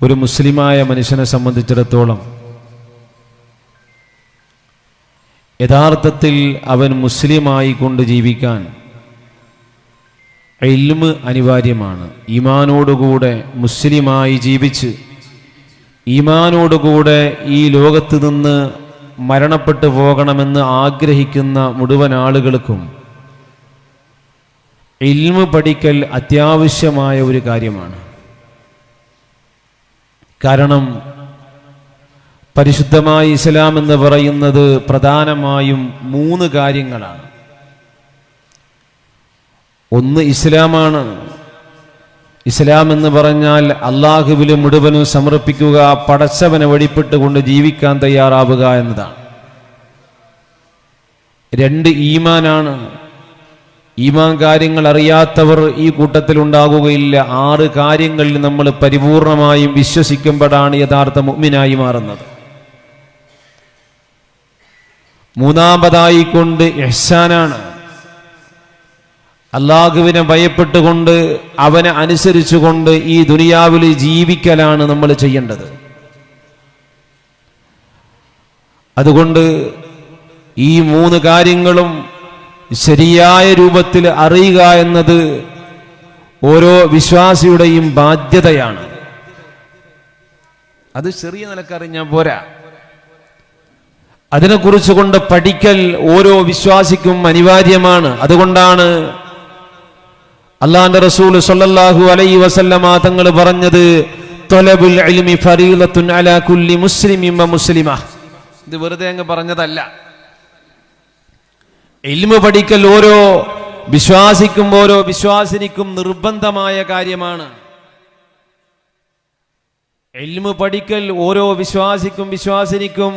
ഒരു മുസ്ലിമായ മനുഷ്യനെ സംബന്ധിച്ചിടത്തോളം യഥാർത്ഥത്തിൽ അവൻ മുസ്ലിമായി കൊണ്ട് ജീവിക്കാൻ ഇൽമ് അനിവാര്യമാണ്. ഈമാനോടുകൂടെ മുസ്ലിമായി ജീവിച്ച് ഈമാനോടുകൂടെ ഈ ലോകത്ത് നിന്ന് മരണപ്പെട്ടു പോകണമെന്ന് ആഗ്രഹിക്കുന്ന മുഴുവൻ ആളുകൾക്കും ഇൽമ് പഠിക്കൽ അത്യാവശ്യമായ ഒരു കാര്യമാണ്. കാരണം പരിശുദ്ധമായ ഇസ്ലാം എന്ന് പറയുന്നത് പ്രധാനമായും 3 കാര്യങ്ങളാണ്. ഒന്ന് ഇസ്ലാമാണ്. ഇസ്ലാം എന്ന് പറഞ്ഞാൽ അള്ളാഹുവിൽ മുഴുവനും സമർപ്പിക്കുക, പടച്ചവനെ വഴിപ്പെട്ടുകൊണ്ട് ജീവിക്കാൻ തയ്യാറാവുക എന്നതാണ്. 2 ഈമാനാണ്. ഈമാൻ കാര്യങ്ങൾ അറിയാത്തവർ ഈ കൂട്ടത്തിൽ ഉണ്ടാകുകയില്ല. 6 കാര്യങ്ങളിൽ നമ്മൾ പരിപൂർണമായും വിശ്വസിക്കുമ്പോഴാണ് യഥാർത്ഥ മുഅ്മിനായി മാറുന്നത്. 3-ാമതായിക്കൊണ്ട് ഇഹ്സാനാണ്. അള്ളാഹുവിനെ ഭയപ്പെട്ടുകൊണ്ട് അവനെ അനുസരിച്ചുകൊണ്ട് ഈ ദുനിയാവിൽ ജീവിക്കലാണ് നമ്മൾ ചെയ്യേണ്ടത്. അതുകൊണ്ട് ഈ 3 കാര്യങ്ങളും ശരിയായ രൂപത്തിൽ അറിയുക എന്നത് ഓരോ വിശ്വാസിയുടെയും ബാധ്യതയാണ്. അത് ചെറിയ നിലക്കറിഞ്ഞാൽ പോരാ, അതിനെക്കുറിച്ച് കൊണ്ട് പഠിക്കൽ ഓരോ വിശ്വാസിക്കും അനിവാര്യമാണ്. അതുകൊണ്ടാണ് അല്ലാഹുവിന്റെ റസൂൽ സ്വല്ലല്ലാഹു അലൈഹി വസല്ലമ തങ്ങൾ പറഞ്ഞത് ത്വലബുൽ ഇൽമി ഫരീളത്തുൻ അലാ കുല്ലി മുസ്ലിമിൻ വ മുസ്ലിമ. ഇത് വെറുതെ അങ്ങ് പറഞ്ഞതല്ല. ഇൽമു പഠിക്കൽ ഓരോ വിശ്വാസിക്കും ഓരോ വിശ്വാസിനിക്കും നിർബന്ധമായ കാര്യമാണ്. ഇൽമു പഠിക്കൽ ഓരോ വിശ്വാസിക്കും വിശ്വാസിനിക്കും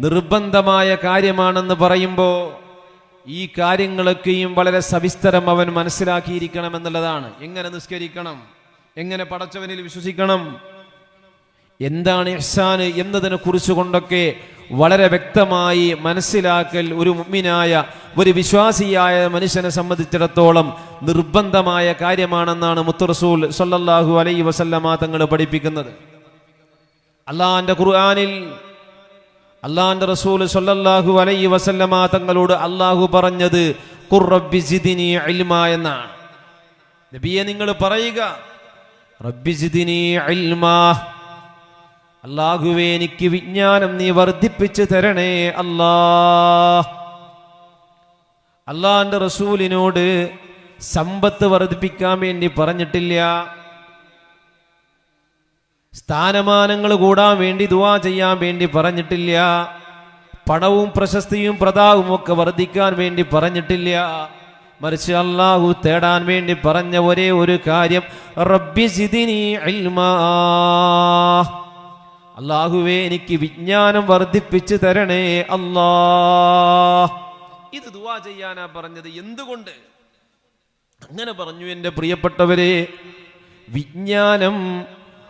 നിർബന്ധമായ കാര്യമാണെന്ന് പറയുമ്പോൾ ഈ കാര്യങ്ങളൊക്കെയും വളരെ സവിസ്തരം അവൻ മനസ്സിലാക്കിയിരിക്കണം എന്നുള്ളതാണ്. എങ്ങനെ നിസ്കരിക്കണം, എങ്ങനെ പടച്ചവനിൽ വിശ്വസിക്കണം, എന്താണ് ഇഹ്സാൻ എന്നതിനെ കുറിച്ച് കൊണ്ടൊക്കെ വളരെ വ്യക്തമായി മനസ്സിലാക്കൽ ഒരു മുഅ്മിനായ ഒരു വിശ്വാസിയായ മനുഷ്യനെ സംബന്ധിച്ചിടത്തോളം നിർബന്ധമായ കാര്യമാണെന്നാണ് മുത്ത് റസൂൽ സ്വല്ലല്ലാഹു അലൈഹി വസല്ലമ തങ്ങൾ പഠിപ്പിക്കുന്നത്. അല്ലാഹുവിന്റെ ഖുർആനിൽ അല്ലാഹുവിന്റെ റസൂൽ സ്വല്ലല്ലാഹു അലൈഹി വസല്ലമ തങ്ങളോട് അല്ലാഹു പറഞ്ഞത് ഖുർ റബ്ബി സിദ്നി ഇൽമാ എന്നാണ്. നബിയെ നിങ്ങൾ പറയുക, റബ്ബി സിദ്നി ഇൽമാ, അല്ലാഹുവേ എനിക്ക് വിജ്ഞാനം നീ വർദ്ധിപ്പിച്ചു തരണേ അല്ലാഹ്. അല്ലാഹുവിന്റെ റസൂലിനോട് സമ്പത്ത് വർദ്ധിപ്പിക്കാൻ വേണ്ടി പറഞ്ഞിട്ടില്ല, സ്ഥാനമാനങ്ങൾ കൂടാൻ വേണ്ടി ദുആ ചെയ്യാൻ വേണ്ടി പറഞ്ഞിട്ടില്ല, പണവും പ്രശസ്തിയും പ്രതാപവും ഒക്കെ വർദ്ധിക്കാൻ വേണ്ടി പറഞ്ഞിട്ടില്ല. മറിച്ച് അല്ലാഹു തേടാൻ വേണ്ടി പറഞ്ഞ ഒരേ ഒരു കാര്യം റബ്ബി സിദ്നി ഇൽമാ, അല്ലാഹുവേ എനിക്ക് വിജ്ഞാനം വർദ്ധിപ്പിച്ചു തരണേ അല്ലാഹ്. ഇത് ദുആ ചെയ്യാനാ പറഞ്ഞത്. എന്തുകൊണ്ട് അങ്ങനെ പറഞ്ഞു? എൻ്റെ പ്രിയപ്പെട്ടവരെ, വിജ്ഞാനം,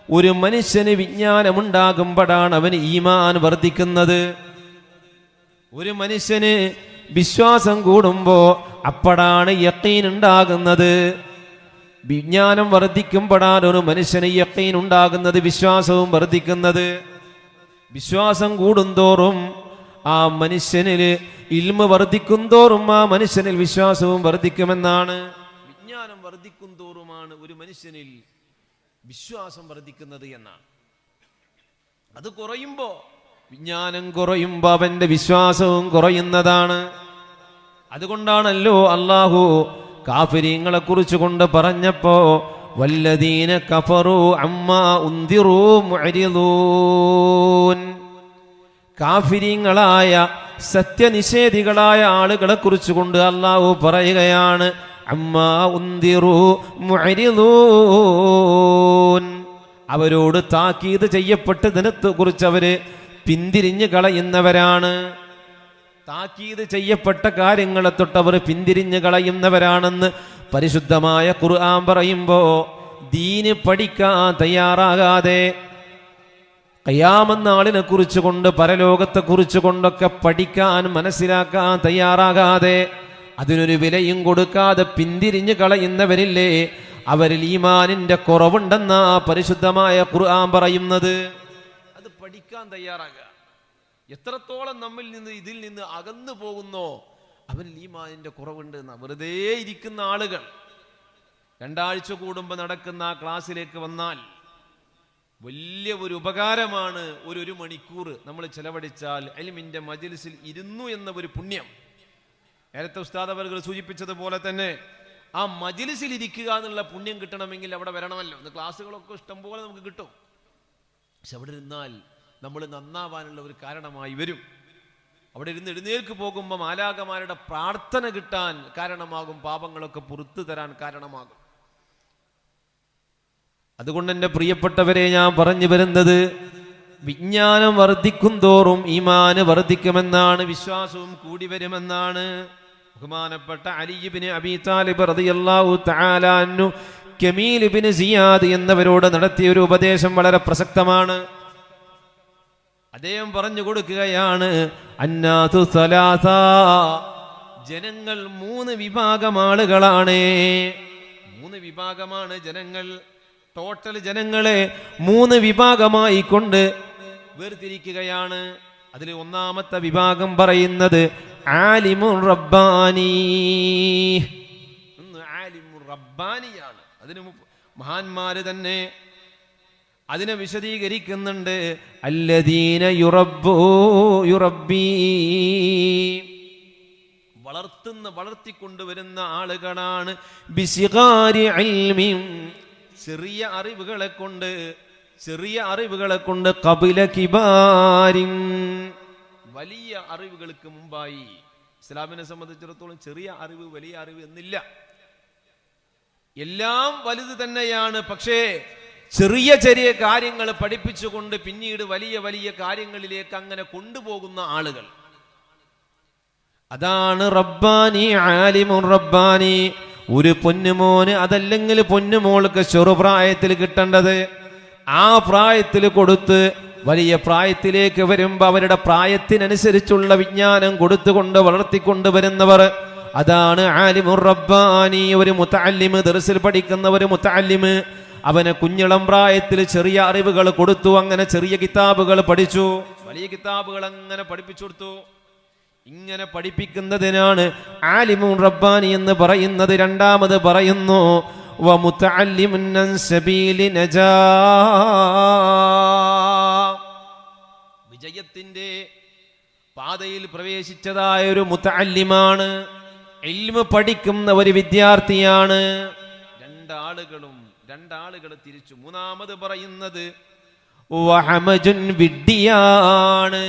ഒരു മനുഷ്യന് വിജ്ഞാനമുണ്ടാകുമ്പോഴാണ് അവന് ഈമാൻ വർദ്ധിക്കുന്നത്. ഒരു മനുഷ്യന് വിശ്വാസം കൂടുമ്പോ അപ്പോഴാണ് യഖീൻ ഉണ്ടാകുന്നത്. വിജ്ഞാനം വർദ്ധിക്കുമ്പോഴാണ് ഒരു മനുഷ്യന് യഖീൻ ഉണ്ടാകുന്നത്, വിശ്വാസവും വർദ്ധിക്കുന്നത്. വിശ്വാസം കൂടുന്തോറും ആ മനുഷ്യനിൽ ഇൽമ് വർദ്ധിക്കും തോറും ആ മനുഷ്യനിൽ വിശ്വാസവും വർദ്ധിക്കുമെന്നാണ്. വിജ്ഞാനം വർദ്ധിക്കും തോറുമാണ് ഒരു മനുഷ്യനിൽ വിശ്വാസം വർദ്ധിക്കുന്നത് എന്നാണ്. അത് കുറയുമ്പോ, വിജ്ഞാനം കുറയുമ്പോ അവന്റെ വിശ്വാസവും കുറയുന്നതാണ്. അതുകൊണ്ടാണല്ലോ അല്ലാഹു കാഫിരീങ്ങളെ കുറിച്ച് കൊണ്ട് പറഞ്ഞപ്പോ വല്ലദീന കഫറു അമ്മാ ഉൻദിറൂ മുഅരിദൂൻ, കാഫിരീങ്ങളായ സത്യനിഷേധികളായ ആളുകളെ കുറിച്ച് കൊണ്ട് അല്ലാഹു പറയുകയാണ് അമ്മാ ഉൻദിറൂ മുഅരിദൂൻ, അവരോട് താക്കീത് ചെയ്യപ്പെട്ടതിനെ കുറിച്ച് അവര് പിന്തിരിഞ്ഞു കളയുന്നവരാണ്. താക്കീത് ചെയ്യപ്പെട്ട കാര്യങ്ങളെ തൊട്ട് അവർ പിന്തിരിഞ്ഞു കളയുന്നവരാണെന്ന് പരിശുദ്ധമായ ഖുർആൻ പറയുമ്പോ ദീന് പഠിക്കാൻ തയ്യാറാകാതെ, ഖിയാമത്ത് നാളിനെ കുറിച്ച് കൊണ്ട് പരലോകത്തെ കുറിച്ച് കൊണ്ടൊക്കെ പഠിക്കാൻ മനസ്സിലാക്കാൻ തയ്യാറാകാതെ, അതിനൊരു വിലയും കൊടുക്കാതെ പിന്തിരിഞ്ഞു കളയുന്നവരില്ലേ, അവരിൽ ഈമാനിന്റെ കുറവുണ്ടെന്നാ പരിശുദ്ധമായ ഖുർആൻ പറയുന്നത്. അത് പഠിക്കാൻ തയ്യാറാകുക. എത്രത്തോളം നമ്മിൽ നിന്ന് ഇതിൽ നിന്ന് അകന്നു പോകുന്നോ അവരിൽ ഈമാനിന്റെ കുറവുണ്ട് എന്ന്. വെറുതെ ഇരിക്കുന്ന ആളുകൾ 2 ആഴ്ച കൂടുമ്പോൾ നടക്കുന്ന ആ ക്ലാസ്സിലേക്ക് വന്നാൽ വലിയ ഒരു ഉപകാരമാണ്. ഒരു മണിക്കൂർ നമ്മൾ ചെലവഴിച്ചാൽ ഇൽമിന്റെ മജ്‌ലിസിൽ ഇരുന്നു എന്ന ഒരു പുണ്യം. നേരത്തെ ഉസ്താദ് അവர்கள் സൂചിപ്പിച്ചതുപോലെ തന്നെ ആ മജ്‌ലിസിൽ ഇരിക്കുക എന്നുള്ള പുണ്യം കിട്ടണമെങ്കിൽ അവിടെ വരണമല്ലോ. ഇന്ന് ക്ലാസ്സുകളൊക്കെ ഇഷ്ടംപോലെ നമുക്ക് കിട്ടും. പക്ഷെ അവിടെ ഇരുന്നാൽ നമ്മൾ നന്നാവാനുള്ള ഒരു കാരണമായി വരും. അവിടെ ഇരുന്ന് എഴുന്നേൽക്ക് പോകുമ്പോൾ മാലാഖമാരുടെ പ്രാർത്ഥന കിട്ടാൻ കാരണമാകും. പാപങ്ങളൊക്കെ പുറത്തു തരാൻ കാരണമാകും. അതുകൊണ്ട് എൻ്റെ പ്രിയപ്പെട്ടവരെ, ഞാൻ പറഞ്ഞു വരുന്നത് വിജ്ഞാനം വർദ്ധിക്കും തോറും ഈമാന് വർദ്ധിക്കുമെന്നാണ്, വിശ്വാസവും കൂടി വരുമെന്നാണ്. ബഹുമാനപ്പെട്ട അലി ഇബ്നു അബീ താലിബ് റളിയല്ലാഹു തആല അൻഹു കമീൽ ഇബ്നു സിയാദ് എന്നവരോട് നടത്തിയ ഒരു ഉപദേശം വളരെ പ്രസക്തമാണ്. അദ്ദേഹം പറഞ്ഞു കൊടുക്കുകയാണ്, അന്നാസു സലാസ, ജനങ്ങൾ 3 വിഭാഗം ആളുകളാണ്. 3 വിഭാഗമാണ് ജനങ്ങൾ. ടോട്ടൽ ജനങ്ങളെ 3 വിഭാഗമായി കൊണ്ട് വേർതിരിക്കുകയാണ്. അതിൽ ഒന്നാമത്തെ വിഭാഗം പറയുന്നത് ആലിമുർ റബ്ബാനി. ആലിമുർ റബ്ബാനിയാണ്. അതിന് മഹാന്മാര് തന്നെ അതിനെ വിശദീകരിക്കുന്നുണ്ട്. അല്ലദീന യുറബ്ബി, വളർത്തിക്കൊണ്ടുവരുന്ന ആളുകളാണ്. ബിസിഗാരി ഇൽമിൻ, ചെറിയ അറിവുകളെ കൊണ്ട് ഖബല കിബാരിൻ, വലിയ അറിവുകൾക്ക് മുമ്പായി. ഇസ്ലാമിനെ സംബന്ധിച്ചിടത്തോളം ചെറിയ അറിവ് വലിയ അറിവ് എന്നില്ല, എല്ലാം വലുത് തന്നെയാണ്. പക്ഷേ ചെറിയ ചെറിയ കാര്യങ്ങൾ പഠിപ്പിച്ചുകൊണ്ട് പിന്നീട് വലിയ വലിയ കാര്യങ്ങളിലേക്ക് അങ്ങനെ കൊണ്ടുപോകുന്ന ആളുകൾ, അതാണ് റബ്ബാനി, ആലിമുർ റബ്ബാനി. ഒരു പൊന്നുമോന് അതല്ലെങ്കിൽ പൊന്നുമോൾക്ക് ചെറുപ്രായത്തിൽ കിട്ടേണ്ടത് ആ പ്രായത്തിൽ കൊടുത്ത് വലിയ പ്രായത്തിലേക്ക് വരുമ്പോൾ അവരുടെ പ്രായത്തിനനുസരിച്ചുള്ള വിജ്ഞാനം കൊടുത്തുകൊണ്ട് വളർത്തിക്കൊണ്ടുവരുന്നവർ, അതാണ് ആലിമുർ റബ്ബാനി. ഒരു മുതഅല്ലിമ്, ദർസിൽ പഠിക്കുന്ന ഒരു മുതഅല്ലിമ്, അവന് കുഞ്ഞിളം പ്രായത്തിൽ ചെറിയ അറിവുകൾ കൊടുത്തു. അങ്ങനെ ചെറിയ കിതാബുകൾ പഠിച്ചു, വലിയ കിതാബുകൾ അങ്ങനെ പഠിപ്പിച്ചു കൊടുത്തു. ഇങ്ങനെ പഠിപ്പിക്കുന്നതിനാണ് ആലിമുർ റബ്ബാനി എന്ന് പറയുന്നത്. രണ്ടാമത് പറയുന്നു വമുതഅല്ലിമുൻ അൻ സബീലി നജാ, വിജയത്തിന്റെ പാതയിൽ പ്രവേശിച്ചതായ ഒരു മുതഅല്ലിമാണ്, ഇൽമ് പഠിക്കുന്ന ഒരു വിദ്യാർത്ഥിയാണ്. രണ്ടാളുകൾ തിരിച്ചു. മൂന്നാമത് പറയുന്നത് വഹമജുൻ, വിഡ്ഢിയാണ്.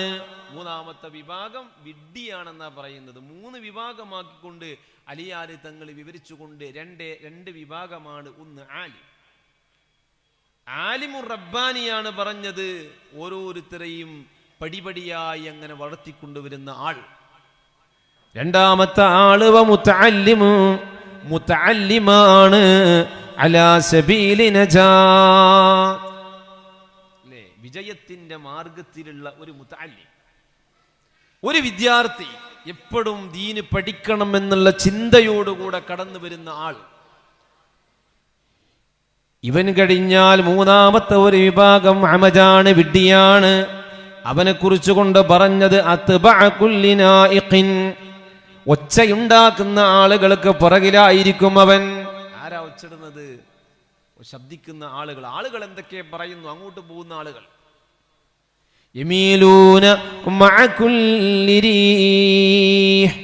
മൂന്നാമത്തെ വിഭാഗം വിഡ്ഢിയാണെന്നാ പറയുന്നത്. 3 വിഭാഗമാക്കിക്കൊണ്ട് അലിയാർ തങ്ങൾ വിവരിച്ചുകൊണ്ട് രണ്ട് വിഭാഗമാണ്. ഒന്ന് ആലിമുർ റബ്ബാനിയാണ് പറഞ്ഞത്, ഓരോരുത്തരെയും പടിപടിയായി അങ്ങനെ വളർത്തിക്കൊണ്ടുവരുന്ന ആൾ. രണ്ടാമത്തെ ആള് മുതഅല്ലിമാണ്, അലാ സബീലി നജാത്ത്, അല്ലേ, വിജയത്തിന്റെ മാർഗത്തിലുള്ള ഒരു മുതഅല്ലിം, ഒരു വിദ്യാർത്ഥി, എപ്പോഴും ദീന് പഠിക്കണം എന്നുള്ള ചിന്തയോടുകൂടെ കടന്നു വരുന്ന ആൾ. ഇവൻ കഴിഞ്ഞാൽ മൂന്നാമത്തെ ഒരു വിഭാഗം അമജാണ്, വിഡ്ഢിയാണ്. അവനെ കുറിച്ച് കൊണ്ട് പറഞ്ഞത് അത്ബഅ കുല്ലി നായിഖിൻ, ഒച്ചയുണ്ടാക്കുന്ന ആളുകൾക്ക് പുറകിലായിരിക്കും അവൻ. ആരാ ഒച്ചിടുന്നത്? ശബ്ദിക്കുന്ന ആളുകൾ എന്തൊക്കെ പറയുന്നു, അങ്ങോട്ട് പോകുന്ന ആളുകൾ. യമീലൂന മഅ കുല്ലി റീഹ്,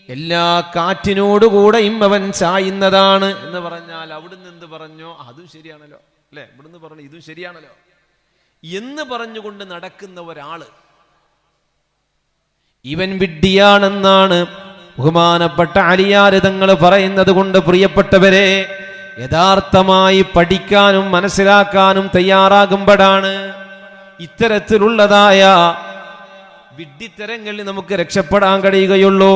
എല്ലാ കാറ്റിനോടുകൂടെയും അവൻ ചായുന്നതാണ് എന്ന് പറഞ്ഞാൽ അവിടുന്ന് എന്ത് പറഞ്ഞോ അതും ശരിയാണല്ലോ, അല്ലെ, ഇവിടുന്ന് പറഞ്ഞു ഇതും ശരിയാണല്ലോ എന്ന് പറഞ്ഞുകൊണ്ട് നടക്കുന്ന ഒരാള്, ഇവൻ വിഡ്ഢിയാണെന്നാണ് ബഹുമാനപ്പെട്ട അലിയാർ തങ്ങൾ പറയുന്നത്. കൊണ്ട് പ്രിയപ്പെട്ടവരെ, യഥാർത്ഥമായി പഠിക്കാനും മനസ്സിലാക്കാനും തയ്യാറാകുമ്പോഴാണ് ഇത്തരത്തിലുള്ളതായ വിഡ്ഢിത്തരങ്ങളിൽ നമുക്ക് രക്ഷപ്പെടാൻ കഴിയുകയുള്ളൂ.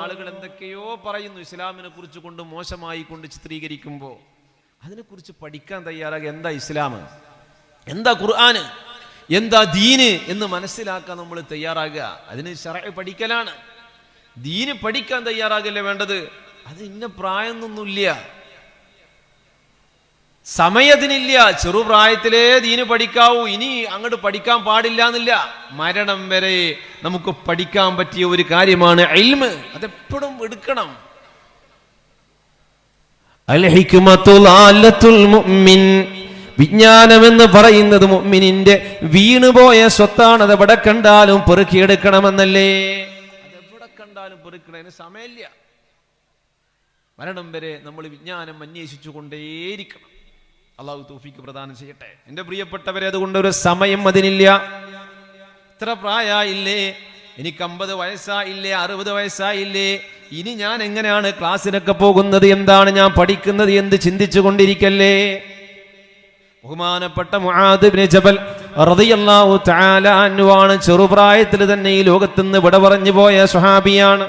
ആളുകൾ എന്തൊക്കെയോ പറയുന്നു ഇസ്ലാമിനെ കുറിച്ച് കൊണ്ട് മോശമായി കൊണ്ട് ചിത്രീകരിക്കുമ്പോൾ അതിനെക്കുറിച്ച് പഠിക്കാൻ തയ്യാറാകുക. എന്താ ഇസ്ലാം, എന്താ ഖുർആന്, എന്താ ദീന് എന്ന് മനസ്സിലാക്കാൻ നമ്മൾ തയ്യാറാകുക. അതിന് ശറഅ് പഠിക്കലാണ്. ദീന് പഠിക്കാൻ തയ്യാറാകല്ലേ വേണ്ടത്. അത് ഇന്ന പ്രായമൊന്നുമില്ല. സമയത്തിനില്ല. ചെറുപ്രായത്തിലേ ദീന് പഠിക്കാവൂ, ഇനി അങ്ങോട്ട് പഠിക്കാൻ പാടില്ല എന്നില്ല. മരണം വരെ നമുക്ക് പഠിക്കാൻ പറ്റിയ ഒരു കാര്യമാണ് ഇൽമ്. അതെപ്പോഴും എടുക്കണം. അൽ ഹിക്മത്തു ളാലത്തുൽ മുഅ്മിൻ, വിജ്ഞാനം എന്ന് പറയുന്നത് മുഅ്മിനിന്റെ വീണുപോയ സ്വത്താണ്. അത് എവിടെ കണ്ടാലും പെറുക്കിയെടുക്കണമെന്നല്ലേ? അതെവിടെ കണ്ടാലും പെറുക്കണതിന് സമയമില്ല. മരണം വരെ നമ്മൾ വിജ്ഞാനം അന്വേഷിച്ചു കൊണ്ടേയിരിക്കണം. അള്ളാഹു തൗഫീഖ് പ്രദാനം ചെയ്യട്ടെ. എൻ്റെ പ്രിയപ്പെട്ടവരെ, അതുകൊണ്ടൊരു സമയം അതിനില്ല. ഇത്ര പ്രായമായില്ലേ, എനിക്ക് 50 വയസ്സായില്ലേ, 60 വയസ്സായില്ലേ, ഇനി ഞാൻ എങ്ങനെയാണ് ക്ലാസ്സിനൊക്കെ പോകുന്നത്, എന്താണ് ഞാൻ പഠിക്കുന്നത് എന്ന് ചിന്തിച്ചു കൊണ്ടിരിക്കല്ലേ? ബഹുമാനപ്പെട്ട മുആദ് ഇബ്നു ജബൽ റളിയല്ലാഹു തആല അൻഹു ആണ് ചെറുപ്രായത്തിൽ തന്നെ ഈ ലോകത്തുനിന്ന് വിട പറഞ്ഞു പോയ സ്വഹാബിയാണ്.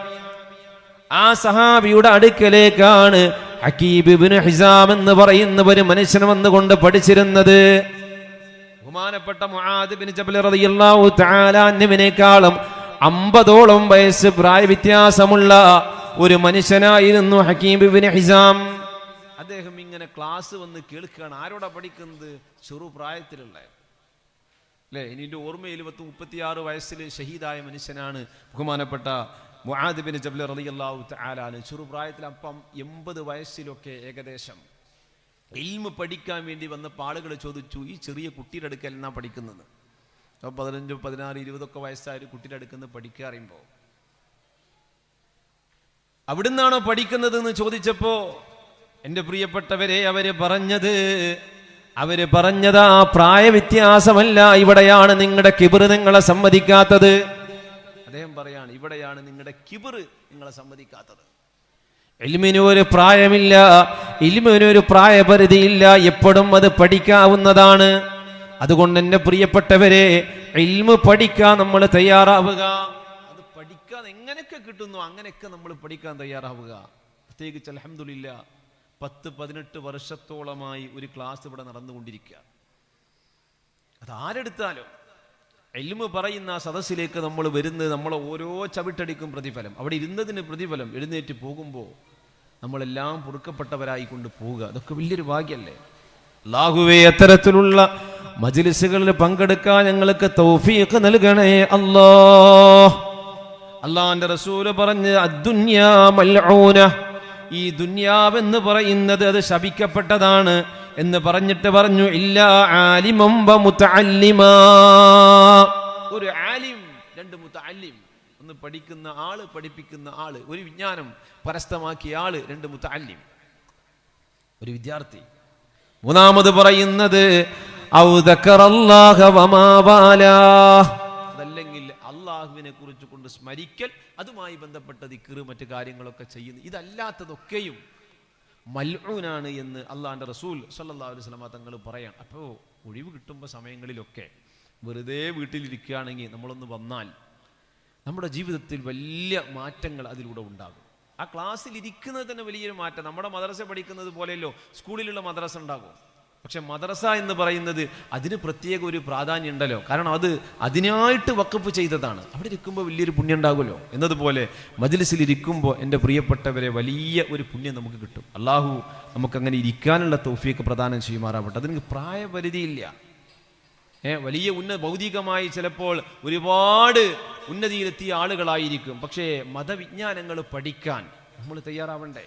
ആ സഹാബിയുടെ അടുക്കലേക്കാണ് ഹക്കീബ് ഇബ്നു ഹിസാം എന്ന് പറയുന്ന ഒരു മനുഷ്യൻ വന്നുകൊണ്ട് പഠിച്ചിരുന്നത്. ബഹുമാനപ്പെട്ട മുആദ് ഇബ്നു ജബൽ റളിയല്ലാഹു തആല അൻഹുവിനേക്കാളും 50ഓളം വയസ്സ് പ്രായ വ്യത്യാസമുള്ള ഒരു മനുഷ്യനായിരുന്നു ഹക്കീബ് ഇബ്നു ഹിസാം. അദ്ദേഹം ഇങ്ങനെ ക്ലാസ് വന്ന് കേൾക്കുകയാണ്. ആരോടാ പഠിക്കുന്നത്? ചെറുപ്രായത്തിലുള്ള അല്ലേ? ഇനിന്റെ ഓർമ്മയിൽ 36 വയസ്സിൽ ഷഹീദായ മനുഷ്യനാണ് ബഹുമാനപ്പെട്ട മുആദ് ഇബ്നു ജബൽ റളിയല്ലാഹു തആല. ചെറുപ്രായത്തിൽ അപ്പം 80 വയസ്സിലൊക്കെ ഏകദേശം ഇൽമ് പഠിക്കാൻ വേണ്ടി വന്നപ്പോൾ ആളുകൾ ചോദിച്ചു, ഈ ചെറിയ കുട്ടിയുടെ അടുക്കൽ എന്നാ പഠിക്കുന്നത്? അപ്പോൾ 15, 16, 20 വയസ്സായ ഒരു കുട്ടിയുടെ അടുക്കുന്ന പഠിക്കുക അറിയുമ്പോൾ അവിടുന്നാണോ പഠിക്കുന്നത് എന്ന് ചോദിച്ചപ്പോ എൻ്റെ പ്രിയപ്പെട്ടവരെ, അവര് പറഞ്ഞത് ആ പ്രായ വ്യത്യാസമല്ല, ഇവിടെയാണ് നിങ്ങളുടെ കിബിറ് നിങ്ങളെ സമ്മതിക്കാത്തത്. അദ്ദേഹം പറയാണ്, ഇവിടെയാണ് നിങ്ങളുടെ കിബിറ് നിങ്ങളെ സമ്മതിക്കാത്തത്. ഇൽമിന് ഒരു പ്രായമില്ല, ഇൽമിന് ഒരു പ്രായപരിധിയില്ല, എപ്പോഴും അത് പഠിക്കാവുന്നതാണ്. അതുകൊണ്ട് എൻ്റെ പ്രിയപ്പെട്ടവരെ, ഇൽമ് പഠിക്കാൻ നമ്മൾ തയ്യാറാവുക. അത് പഠിക്കാൻ എങ്ങനെയൊക്കെ കിട്ടുന്നു അങ്ങനെയൊക്കെ നമ്മൾ പഠിക്കാൻ തയ്യാറാവുക. പ്രത്യേകിച്ച് അൽഹംദുലില്ലാ 10-18 വർഷത്തോളമായി ഒരു ക്ലാസ് ഇവിടെ നടന്നുകൊണ്ടിരിക്കുക. അത് ആരെടുത്താലും ഇൽമ് പറയുന്ന സദസ്സിലേക്ക് നമ്മൾ വരുന്നത്, നമ്മളെ ഓരോ ചവിട്ടടിക്കും പ്രതിഫലം, അവിടെ ഇരുന്നതിന് പ്രതിഫലം, എഴുന്നേറ്റ് പോകുമ്പോൾ നമ്മളെല്ലാം പൊറുക്കപ്പെട്ടവരായി കൊണ്ട് പോവുക. അതൊക്കെ വലിയൊരു ഭാഗ്യല്ലേ? അല്ലാഹുവേ, അത്തരത്തിലുള്ള മജ്ലിസുകളിൽ പങ്കെടുക്കാൻ ഞങ്ങൾക്ക് തൗഫീഖ് നൽകണേ അല്ലാഹ്. അല്ലാഹുവിന്റെ റസൂൽ പറഞ്ഞു, അദ്ദുന്യാ മൽഊന, ഈ ദുന്യാവെന്ന് പറയുന്നത് അത് ശപിക്കപ്പെട്ടതാണ് എന്ന് പറഞ്ഞിട്ട് പറഞ്ഞു, ഇല്ലാ ആലിമൻ വ മുതഅല്ലിമാ, ഒരു ആലിം, 2 മുതഅല്ലിം, ഒന്ന് പഠിക്കുന്ന ആള്, പഠിപ്പിക്കുന്ന ആള്, ഒരു വിജ്ഞാനം കരസ്ഥമാക്കിയ ആള്, 2 മുതഅല്ലിം, ഒരു വിദ്യാർത്ഥി. മൂന്നാമത് പറയുന്നത് ഔ ദക്കറല്ലാഹ വമാ വാലാ, അതല്ലെങ്കിൽ അല്ലാഹുവിനെ കുറിച്ച് കൊണ്ട് സ്മരിക്കൽ, അതുമായി ബന്ധപ്പെട്ട ദിക്ർ, മറ്റു കാര്യങ്ങളൊക്കെ ചെയ്യുന്നു. ഇതല്ലാത്തതൊക്കെയും മൽഊനാണ് എന്ന് അള്ളാഹിന്റെ റസൂൽ സല്ലല്ലാഹു അലൈഹി വസല്ലം തങ്ങൾ പറയാം. അപ്പോൾ ഒഴിവ് കിട്ടുമ്പോൾ സമയങ്ങളിലൊക്കെ വെറുതെ വീട്ടിലിരിക്കുകയാണെങ്കിൽ നമ്മളൊന്ന് വന്നാൽ നമ്മുടെ ജീവിതത്തിൽ വലിയ മാറ്റങ്ങൾ അതിലൂടെ ഉണ്ടാകും. ആ ക്ലാസ്സിൽ ഇരിക്കുന്നത് തന്നെ വലിയൊരു മാറ്റം. നമ്മുടെ മദ്രസ പഠിക്കുന്നത് പോലെയല്ലോ സ്കൂളിലുള്ള മദ്രസ ഉണ്ടാകും. പക്ഷെ മദ്രസ എന്ന് പറയുന്നത് അതിന് പ്രത്യേക ഒരു പ്രാധാന്യം ഉണ്ടല്ലോ. കാരണം അത് അതിനായിട്ട് വഖഫ് ചെയ്തതാണ്. അവിടെ ഇരിക്കുമ്പോൾ വലിയൊരു പുണ്യം ഉണ്ടാകുമല്ലോ. എന്നതുപോലെ മജ്ലിസിൽ ഇരിക്കുമ്പോൾ എൻ്റെ പ്രിയപ്പെട്ടവരെ വലിയ ഒരു പുണ്യം നമുക്ക് കിട്ടും. അള്ളാഹു നമുക്കങ്ങനെ ഇരിക്കാനുള്ള തൗഫീഖ് പ്രദാനം ചെയ്യുമാറാവട്ടെ. അതിന് പ്രായപരിധിയില്ല. വലിയ ഭൗതികമായി ചിലപ്പോൾ ഒരുപാട് ഉന്നതിയിലെത്തിയ ആളുകളായിരിക്കും. പക്ഷേ മതവിജ്ഞാനങ്ങൾ പഠിക്കാൻ നമ്മൾ തയ്യാറാവണ്ടേ?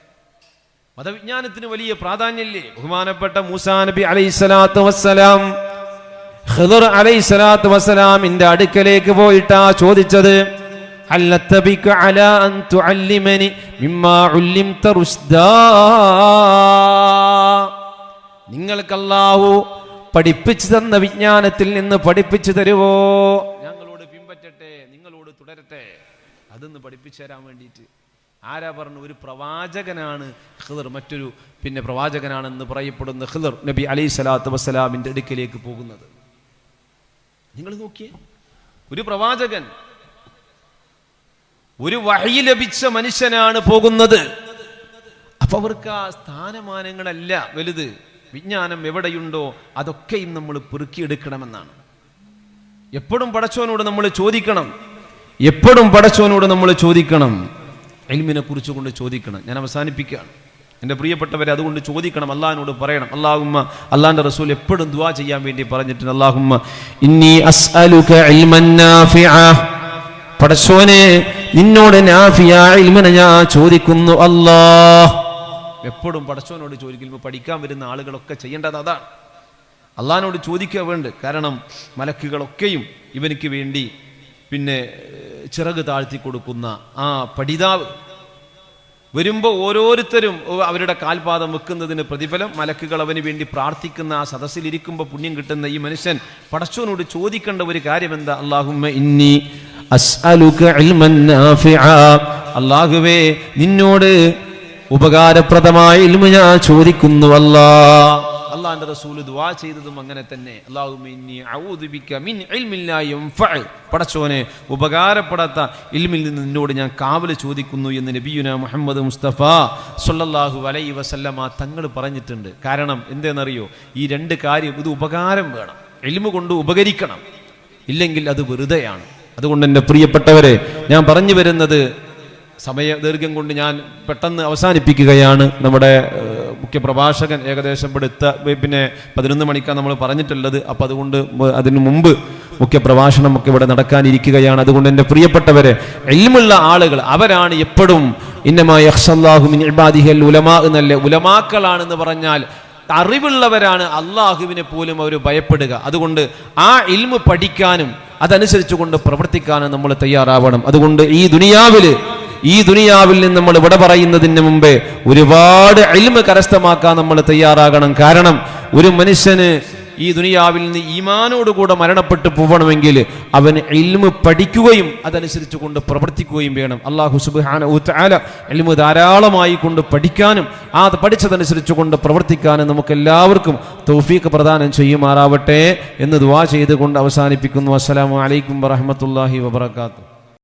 മതവിജ്ഞാനത്തിന് വലിയ പ്രാധാന്യമില്ലേ? ബഹുമാനപ്പെട്ട മൂസാ നബി അലൈഹിസ്സലാത്തു വസ്സലാം ഖിദർ അലൈഹിസ്സലാത്തു വസ്സലാമിന്റെ അടുക്കലേക്ക് പോയിട്ടാ ചോദിച്ചത്, ഹല്ലത്തബിക അലാ അൻ തുഅല്ലിമനി മിമ്മാ ഉല്ലിംത റുസ്ദാ, നിങ്ങൾക്ക് അല്ലാഹു പഠിപ്പിച്ചു തന്ന വിജ്ഞാനത്തിൽ നിന്ന് പഠിപ്പിച്ചു തരുവോ? ഞങ്ങളോട് പിൻപറ്റട്ടെ, നിങ്ങളോട് തുടരട്ടെ, അതൊന്ന് പഠിപ്പിച്ചു തരാൻ വേണ്ടിയിട്ട്. ആരാ പറഞ്ഞു? ഒരു പ്രവാചകനാണ് ഖിദർ, മറ്റൊരു പ്രവാചകനാണെന്ന് പറയപ്പെടുന്ന ഖിദർ നബി അലൈഹിസ്സലാത്തു വസ്സലാമിന്റെ അടുക്കലേക്ക് പോകുന്നത്. നിങ്ങൾ നോക്കിയേ, ഒരു പ്രവാചകൻ, ഒരു വഹയി ലഭിച്ച മനുഷ്യനാണ് പോകുന്നത്. അപ്പൊ അവർക്ക് ആ സ്ഥാനമാനങ്ങളല്ല വലുത്. വിജ്ഞാനം എവിടെയുണ്ടോ അതൊക്കെയും നമ്മൾ പെറുക്കിയെടുക്കണമെന്നാണ്. എപ്പോഴും പടച്ചവനോട് നമ്മൾ ചോദിക്കണം, എപ്പോഴും പടച്ചവനോട് നമ്മൾ ചോദിക്കണം, ഇൽമിനെ കുറിച്ച് കൊണ്ട് ചോദിക്കണം. ഞാൻ അവസാനിപ്പിക്കുകയാണ്. എൻ്റെ പ്രിയപ്പെട്ടവരെ, അതുകൊണ്ട് ചോദിക്കണം, അള്ളാഹിനോട് പറയണം. അല്ലാഹുമ്മ, അള്ളാഹിൻ്റെ റസൂൽ എപ്പോഴും ദുആ ചെയ്യാൻ വേണ്ടി പറഞ്ഞിട്ടുണ്ട്, അല്ലാഹുമ്മ ഇന്നി അസ്അലുക ഇൽമൻ നാഫിഅ, പടച്ചോനെ നിന്നോട് നാഫിയായ ഇൽമിനെ ഞാൻ ചോദിക്കുന്നു അല്ലാഹ്. എപ്പോഴും പടച്ചോനോട് ചോദിക്കുമ്പോൾ പഠിക്കാൻ വരുന്ന ആളുകളൊക്കെ ചെയ്യേണ്ടത് അതാണ്, അള്ളാഹിനോട് ചോദിക്കുക വേണ്ട. കാരണം മലക്കുകളൊക്കെയും ഇവനിക്ക് വേണ്ടി പിന്നെ ചിറക് താഴ്ത്തി കൊടുക്കുന്ന ആ പഠിതാവ് വരുമ്പോൾ ഓരോരുത്തരും അവരുടെ കാൽപാദം വെക്കുന്നതിന് പ്രതിഫലം, മലക്കുകൾ അവന് വേണ്ടി പ്രാർത്ഥിക്കുന്ന ആ സദസ്സിലിരിക്കുമ്പോൾ പുണ്യം കിട്ടുന്ന ഈ മനുഷ്യൻ പടച്ചോനോട് ചോദിക്കേണ്ട ഒരു കാര്യം എന്താ? അല്ലാഹുമ്മ ഇന്നി അസ്അലുക ഇൽമൻ നാഫിഅ, അല്ലാഹുവേ നിന്നോട് ഉപകാരപ്രദമായ ഇൽമു ഞാൻ ചോദിക്കുന്നു അല്ലാഹ്. അള്ളാഹിന്റെ റസൂൽ ദുആ ചെയ്തതും അങ്ങനെ തന്നെ, അല്ലാഹുമ്മ ഇന്നി അഊദു ബിക മിൻ ഇൽമിൻ ലാ യൻഫഅ, പടച്ചോനെ ഉപകാരപ്പെടാത്ത ഇൽമിൽ നിന്ന് നിന്നോട് ഞാൻ കാവൽ ചോദിക്കുന്നു എന്ന് നബിയുനാ മുഹമ്മദ് മുസ്തഫ സ്വല്ലല്ലാഹു അലൈഹി വസല്ലമ തങ്ങൾ പറഞ്ഞിട്ടുണ്ട്. കാരണം എന്തെന്നറിയോ? ഈ രണ്ട് കാര്യം, ഇത് ഉപകാരം വേണം, ഇൽമു കൊണ്ട് ഉപകരിക്കണം, ഇല്ലെങ്കിൽ അത് വെറുതെയാണ്. അതുകൊണ്ട് എൻ്റെ പ്രിയപ്പെട്ടവരെ, ഞാൻ പറഞ്ഞു വരുന്നത് സമയ ദൈർഘ്യം കൊണ്ട് ഞാൻ പെട്ടെന്ന് അവസാനിപ്പിക്കുകയാണ്. നമ്മുടെ മുഖ്യ പ്രഭാഷകൻ ഏകദേശം ഇവിടെ പിന്നെ 11 മണിക്കാണ് നമ്മൾ പറഞ്ഞിട്ടുള്ളത്. അപ്പം അതുകൊണ്ട് അതിനു മുമ്പ് മുഖ്യ പ്രഭാഷണം ഒക്കെ ഇവിടെ നടക്കാനിരിക്കുകയാണ്. അതുകൊണ്ട് എൻ്റെ പ്രിയപ്പെട്ടവരെ, ഇൽമുള്ള ആളുകൾ അവരാണ് എപ്പോഴും ഇന്നമാ യഖ്ശല്ലാഹു മിൻ ഇബാദിഹിൽ ഉലമാ എന്നല്ല, ഉലമാക്കളാണെന്ന് പറഞ്ഞാൽ അറിവുള്ളവരാണ്, അള്ളാഹുവിനെ പോലും അവർ ഭയപ്പെടുക. അതുകൊണ്ട് ആ ഇൽമു പഠിക്കാനും അതനുസരിച്ച് കൊണ്ട് പ്രവർത്തിക്കാനും നമ്മൾ തയ്യാറാവണം. അതുകൊണ്ട് ഈ ദുനിയാവിൽ നിന്ന് നമ്മൾ വിട പറയുന്നതിന് മുമ്പേ ഒരുപാട് ഇൽമു കരസ്ഥമാക്കാൻ നമ്മൾ തയ്യാറാകണം. കാരണം ഒരു മനുഷ്യന് ഈ ദുനിയാവിൽ നിന്ന് ഈമാനോടുകൂടെ മരണപ്പെട്ടു പോകണമെങ്കിൽ അവന് ഇൽമു പഠിക്കുകയും അതനുസരിച്ച് കൊണ്ട് പ്രവർത്തിക്കുകയും വേണം. അല്ലാഹു സുബ്ഹാനഹു വ തആല ഇൽമു ധാരാളമായി കൊണ്ട് പഠിക്കാനും ആ പഠിച്ചതനുസരിച്ച് കൊണ്ട് പ്രവർത്തിക്കാനും നമുക്ക് എല്ലാവർക്കും തൗഫീഖ് പ്രദാനം ചെയ്യുമാറാവട്ടെ എന്ന് ദുആ ചെയ്തുകൊണ്ട് അവസാനിപ്പിക്കുന്നു. അസ്സലാമു അലൈക്കും വറഹ്മത്തുള്ളാഹി വബറകാതുഹു.